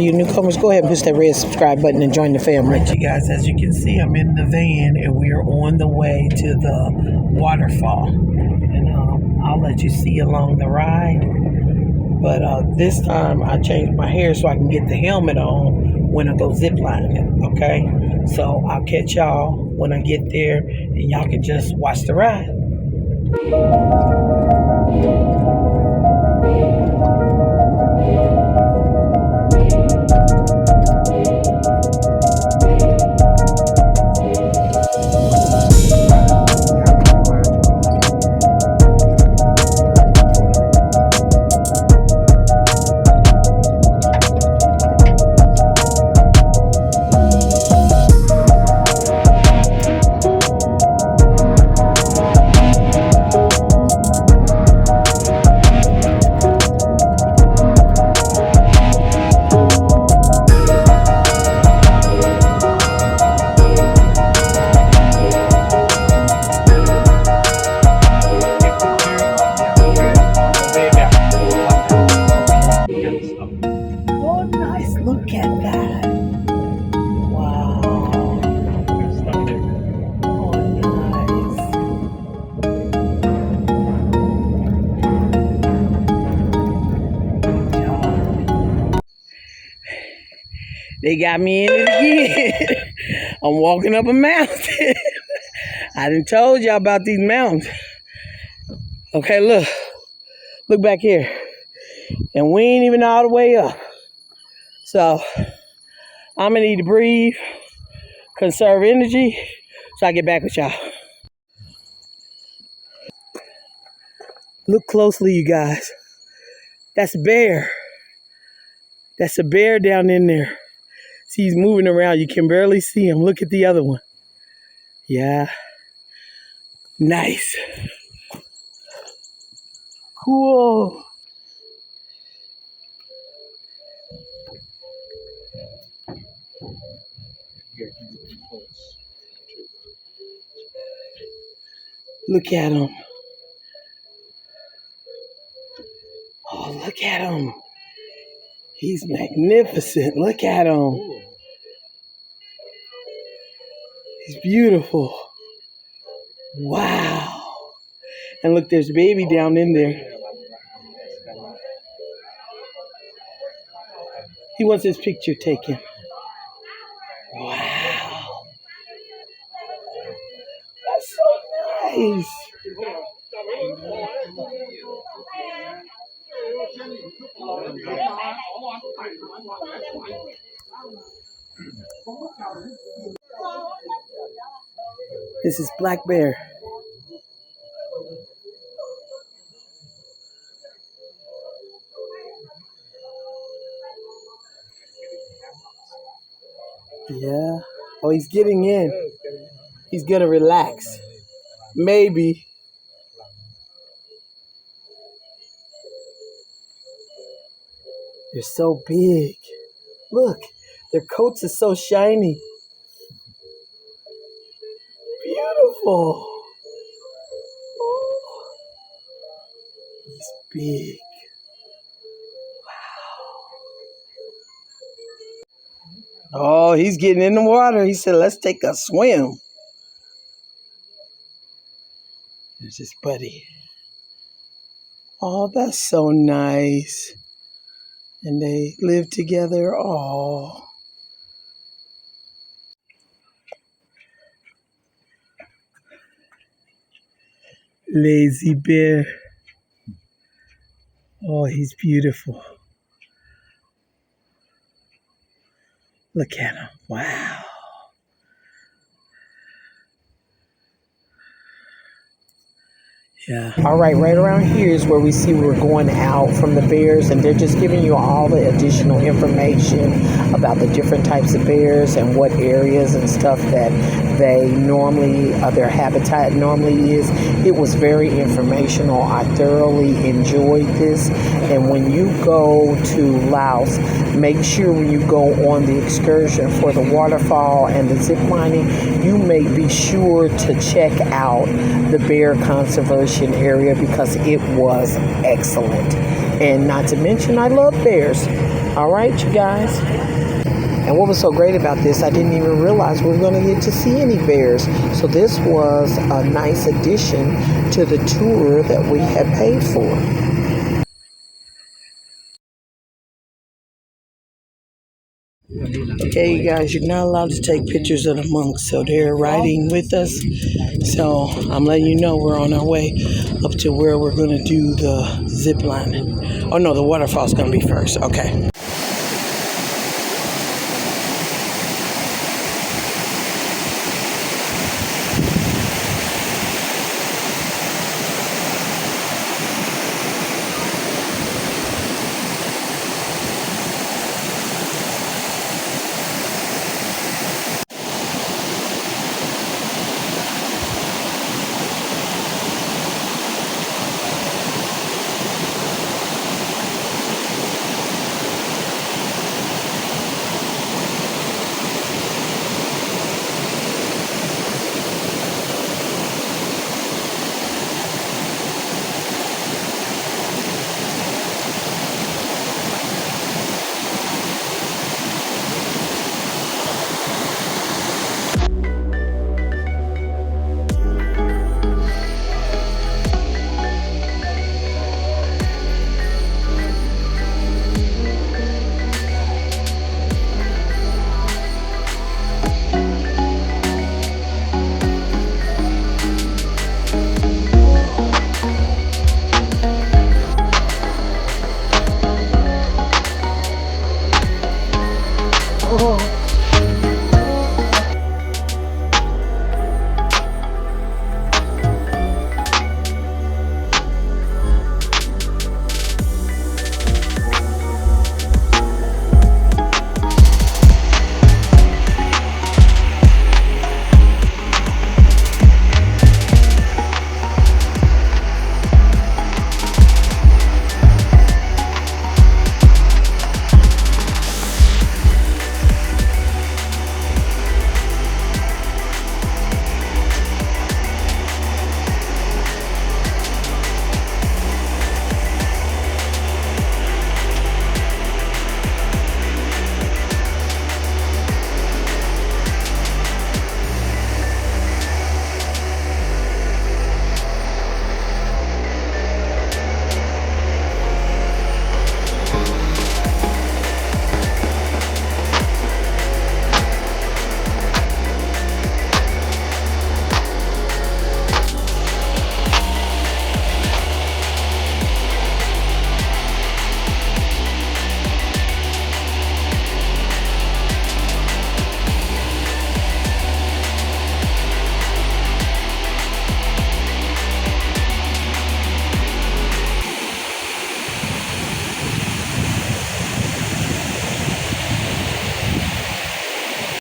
you newcomers, go ahead and push that red subscribe button and join the family. Right, you guys, as you can see, I'm in the van and we are on the way to the waterfall. And I'll let you see along the ride. But this time I changed my hair so I can get the helmet on when I go ziplining, okay? So I'll catch y'all when I get there and y'all can just watch the ride. They got me in it again. I'm walking up a mountain. I done told y'all about these mountains. Okay, look. Look back here. And we ain't even all the way up. So, I'm gonna need to breathe, conserve energy, so I get back with y'all. Look closely, you guys. That's a bear. That's a bear down in there. See, he's moving around. You can barely see him. Look at the other one. Yeah. Nice. Cool. Look at him. Oh, look at him. He's magnificent. Look at him. He's beautiful. Wow. And look, there's baby down in there. He wants his picture taken. Wow. That's so nice. This is Black Bear. Yeah. Oh, he's getting in. He's gonna relax. Maybe. They're so big. Look, their coats are so shiny. Beautiful. Oh, he's big. Wow. Oh, he's getting in the water. He said, let's take a swim. There's his buddy. Oh, that's so nice. And they live together. Oh. Lazy bear. Oh, he's beautiful. Look at him. Wow. Yeah. All right, right around here is where we see we're going out from the bears, and they're just giving you all the additional information about the different types of bears and what areas and stuff that they normally, their habitat normally is. It was very informational. I thoroughly enjoyed this. And when you go to Laos, make sure when you go on the excursion for the waterfall and the zip lining, you may be sure to check out the bear conservation area because it was excellent. And not to mention, I love bears. All right, you guys. And what was so great about this, I didn't even realize we were going to get to see any bears. So this was a nice addition to the tour that we had paid for. Okay, you guys, you're not allowed to take pictures of the monks, so they're riding with us. So I'm letting you know we're on our way up to where we're going to do the zip line. Oh no, the waterfall's going to be first. Okay.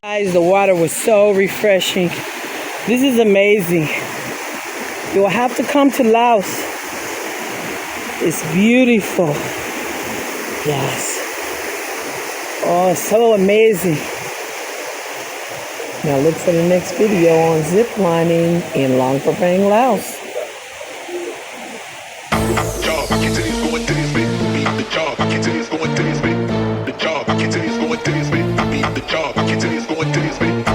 Guys, the water was so refreshing. This is amazing. You will have to come to Laos. It's beautiful. Yes. Oh, so amazing. Now look for the next video on zip lining in Luang, Probang, Laos. The job, I can tell you it's going to this way. I beat the job, I can tell you it's going to this way.